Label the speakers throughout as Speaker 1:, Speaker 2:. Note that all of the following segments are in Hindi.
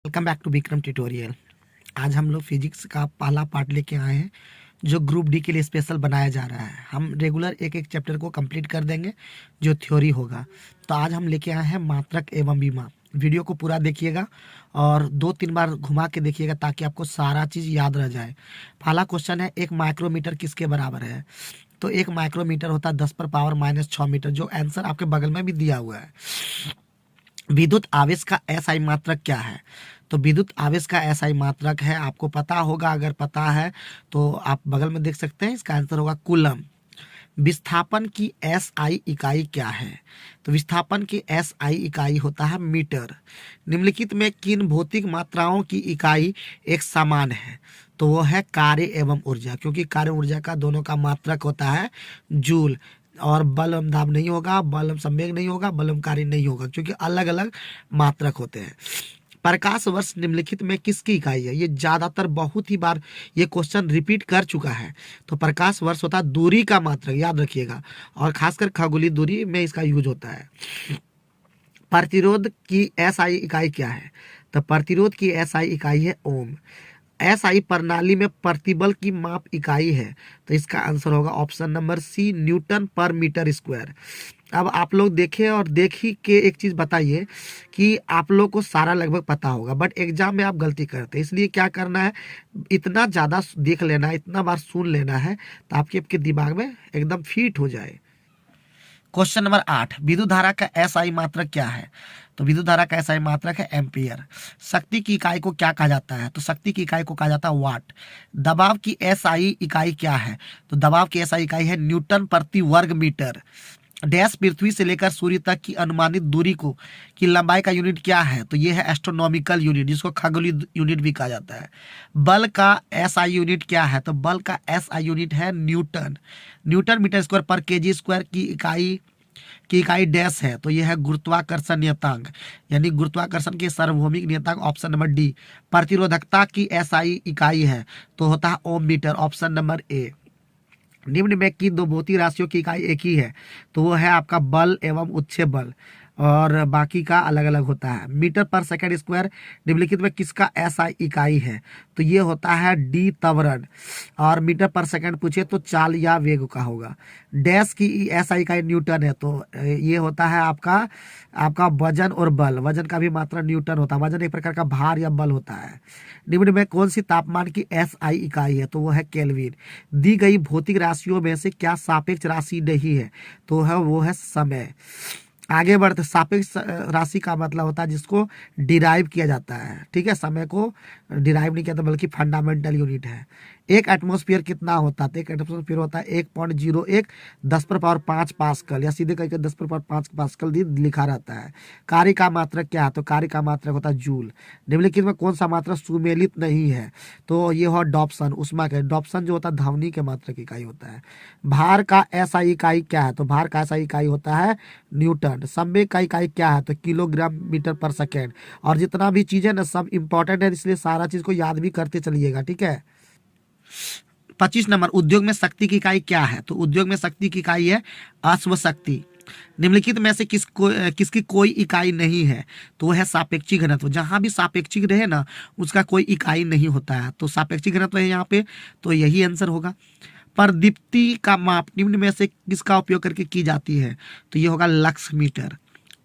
Speaker 1: Welcome back to Vikram tutorial. आज हम लोग फिजिक्स का पहला पार्ट लेके आए हैं जो ग्रुप डी के लिए स्पेशल बनाया जा रहा है। हम रेगुलर एक एक चैप्टर को कंप्लीट कर देंगे जो थ्योरी होगा। तो आज हम लेके आए हैं मात्रक एवं विमा। वीडियो को पूरा देखिएगा और 2-3 बार घुमा के देखिएगा ताकि आपको सारा चीज़ याद रह जाए। पहला क्वेश्चन है, एक माइक्रोमीटर किसके बराबर है? तो एक माइक्रोमीटर होता है 10⁻⁻6 मीटर, जो आंसर आपके बगल में भी दिया हुआ है। विद्युत आवेश का एसआई मात्रक क्या है? तो विद्युत आवेश का एसआई मात्रक है, आपको पता होगा, अगर पता है तो आप बगल में देख सकते हैं, इसका आंसर होगा कूलम। विस्थापन की एसआई इकाई क्या है? तो विस्थापन की एसआई इकाई होता है मीटर। निम्नलिखित में किन भौतिक मात्राओं की इकाई एक समान है? तो वो है कार्य एवं ऊर्जा, क्योंकि कार्य ऊर्जा का दोनों का मात्रक होता है जूल। और बल एवं दाब नहीं होगा, बल एवं संवेग नहीं होगा, बल एवं कार्य नहीं होगा, क्योंकि अलग अलग मात्रक होते हैं। प्रकाश वर्ष निम्नलिखित में किसकी इकाई है? ये ज्यादातर बहुत ही बार ये क्वेश्चन रिपीट कर चुका है। तो प्रकाश वर्ष होता है दूरी का मात्रक, याद रखिएगा, और खासकर खगोलीय दूरी में इसका यूज होता है। प्रतिरोध की एसआई इकाई क्या है? तो प्रतिरोध की एसआई इकाई है ओम। एसआई प्रणाली में प्रतिबल की माप इकाई है, तो इसका आंसर होगा ऑप्शन नंबर सी, न्यूटन पर मीटर स्क्वायर। अब आप लोग देखें और देखी के एक चीज़ बताइए कि आप लोग को सारा लगभग पता होगा, बट एग्जाम में आप गलती करते हैं। इसलिए क्या करना है, इतना ज़्यादा देख लेना है, इतना बार सुन लेना है, तो आपके दिमाग में एकदम फिट हो जाए। क्वेश्चन नंबर 8, विद्युत धारा का एसआई मात्रक क्या है? तो विद्युत धारा का एसआई मात्रक है एम्पियर। शक्ति की इकाई को क्या कहा जाता है? तो शक्ति की इकाई को कहा जाता है वाट। दबाव की एसआई इकाई क्या है? तो दबाव की एसआई इकाई है न्यूटन प्रति वर्ग मीटर। डैश पृथ्वी से लेकर सूर्य तक की अनुमानित दूरी को की लंबाई का यूनिट क्या है? तो ये है एस्ट्रोनॉमिकल यूनिट, जिसको खगोलीय यूनिट भी कहा जाता है। बल का एसआई यूनिट क्या है? तो बल का एसआई यूनिट है न्यूटन। न्यूटन मीटर स्क्वायर पर केजी स्क्वायर की इकाई डैश है, तो यह है गुरुत्वाकर्षण नियतांक, यानी गुरुत्वाकर्षण के सार्वभौमिक नियतांक, ऑप्शन नंबर डी। प्रतिरोधकता की एसआई इकाई है, तो होता है ओम मीटर, ऑप्शन नंबर ए। निम्न में की दो भौतिक राशियों की इकाई एक ही है, तो वो है आपका बल एवं उच्छेद बल, और बाकी का अलग अलग होता है। मीटर पर सेकंड स्क्वायर निम्नलिखित में किसका एसआई इकाई है? तो ये होता है डी त्वरण। और मीटर पर सेकंड पूछे तो चाल या वेग का होगा। डैश की एसआई इकाई न्यूटन है, तो ये होता है आपका वजन और बल। वजन का भी मात्रा न्यूटन होता है। वजन एक प्रकार का भार या बल होता है। निम्न में कौन सी तापमान की एसआई इकाई है? तो वो है केल्विन। दी गई भौतिक राशियों में से क्या सापेक्ष राशि नहीं है? तो वो है समय। आगे बढ़ते, सापेक्ष राशि का मतलब होता है जिसको डिराइव किया जाता है, ठीक है। समय को डिराइव नहीं किया था, बल्कि फंडामेंटल यूनिट है। एक एटमॉस्फेयर कितना होता है? तो एक एटमॉस्फेयर होता है 1.01 10⁵ पास्कल, या सीधे करके 10⁵ पास्कल लिखा रहता है। कार्य का मात्रक क्या है? तो कार्य का मात्रक होता है जूल। निम्नलिखित में कौन सा मात्रक सुमेलित नहीं है? तो ये हो डॉप्सन, उष्मा का। डॉप्सन जो होता है ध्वनि के मात्रक की इकाई होता है। भार का एसआई इकाई क्या है? तो भार का एसआई इकाई होता है न्यूटन। संवेग का इकाई क्या है? तो किलोग्राम मीटर पर सेकेंड। और जितना भी चीज़ है ना, सब इंपॉर्टेंट है, इसलिए सारा चीज़ को याद भी करते चलिएगा, ठीक है। 25 नंबर, उद्योग में शक्ति की इकाई क्या है? तो उद्योग में शक्ति की इकाई है अश्व शक्ति। निम्नलिखित में से किसकी कोई इकाई नहीं है? तो वह है सापेक्षिक घनत्व। जहां भी सापेक्षिक रहे ना, उसका कोई इकाई नहीं होता है, तो सापेक्षिक घनत्व है यहाँ पे, तो यही आंसर होगा। पर दीप्ति का माप निम्न में से किसका उपयोग करके की जाती है? तो ये होगा लक्स मीटर।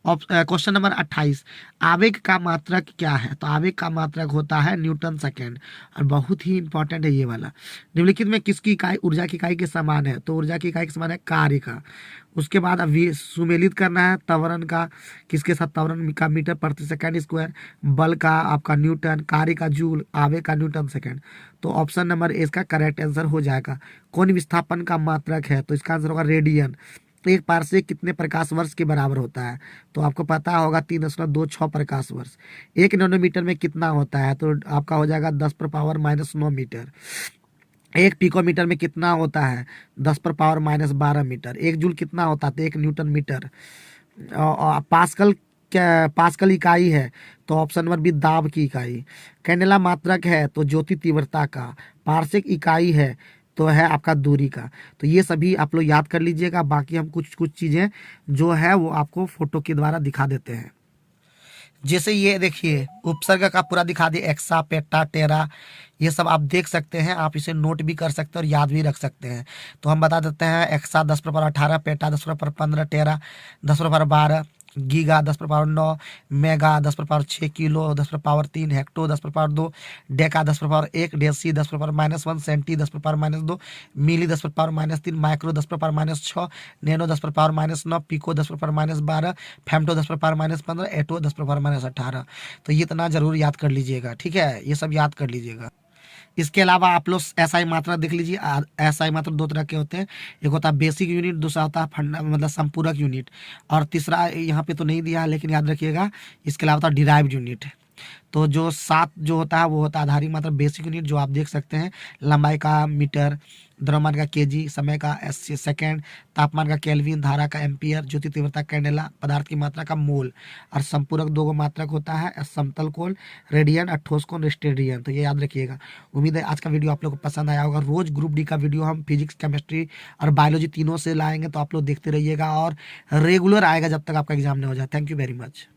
Speaker 1: क्वेश्चन नंबर 28, आवेग का मात्रक क्या है? तो आवेग का मात्रक होता है न्यूटन सेकेंड, और बहुत ही इंपॉर्टेंट है ये वाला। निम्नलिखित में किसकी इकाई ऊर्जा की इकाई के समान है? तो ऊर्जा की इकाई के समान है कार्य का। उसके बाद अभी सुमेलित करना है त्वरण का, किसके साथ? त्वरण का मीटर प्रति सेकंड स्क्वायर। बल का आपका न्यूटन, कार्य का जूल, आवेग का न्यूटन सेकंड। तो ऑप्शन नंबर ए इसका करेक्ट आंसर हो जाएगा। कौन विस्थापन का मात्रक है? तो इसका आंसर होगा रेडियन। एक पारसेक कितने प्रकाश वर्ष के बराबर होता है? तो आपको पता होगा 3.26 प्रकाश वर्ष। 1 नैनोमीटर में कितना होता है? तो आपका हो जाएगा 10⁻⁻9 मीटर। 1 पिकोमीटर में कितना होता है? 10⁻⁻12 मीटर। 1 जूल कितना होता है? तो 1 न्यूटन मीटर। पास्कल क्या पास्कल इकाई है? तो ऑप्शन नंबर बी दाब की इकाई। कैंडेला मात्रक है? तो ज्योति तीव्रता का। पारसेक इकाई है तो है आपका दूरी का। तो ये सभी आप लोग याद कर लीजिएगा। बाकी हम कुछ चीज़ें जो है वो आपको फोटो के द्वारा दिखा देते हैं। जैसे ये देखिए उपसर्ग का पूरा दिखा दिए, एक्सा, पेटा, टेरा, ये सब आप देख सकते हैं। आप इसे नोट भी कर सकते हैं और याद भी रख सकते हैं। तो हम बता देते हैं, exa 10^18, peta 10^15, tera 10^12, giga 10^9, mega 10^6, kilo 10^3, hecto 10^2, deca 10^1, deci 10^-1, centi 10^-2, milli 10^-3, micro 10^-6, nano 10^-9, pico 10^-12, femto 10^-15, atto 10^-18। तो ये इतना जरूर याद कर लीजिएगा, ठीक है, ये सब याद कर लीजिएगा। इसके अलावा आप लोग एसआई मात्रा देख लीजिए। एसआई मात्रा दो तरह के होते हैं, एक होता है बेसिक यूनिट, दूसरा होता है फंडा मतलब संपूरक यूनिट, और तीसरा यहाँ पे तो नहीं दिया है लेकिन याद रखिएगा, इसके अलावा होता है डिराइव्ड यूनिट। तो जो 7 जो होता है वो होता है आधारिक मात्रा बेसिक यूनिट, जो आप देख सकते हैं, लंबाई का मीटर, द्रव्यमान का केजी, समय का सेकेंड, तापमान का केल्विन, धारा का एम्पियर, ज्योति तीव्रता कैंडेला, पदार्थ की मात्रा का मोल। और संपूरक दो गो मात्रक होता है, समतल कोण रेडियन और ठोस कोण स्टेडियन। तो ये याद रखिएगा। उम्मीद है आज का वीडियो आप लोग को पसंद आया होगा। रोज ग्रुप डी का वीडियो हम फिजिक्स, केमिस्ट्री और बायोलॉजी तीनों से लाएंगे, तो आप लोग देखते रहिएगा और रेगुलर आएगा जब तक आपका एग्जाम नहीं हो जाए। Thank you very much.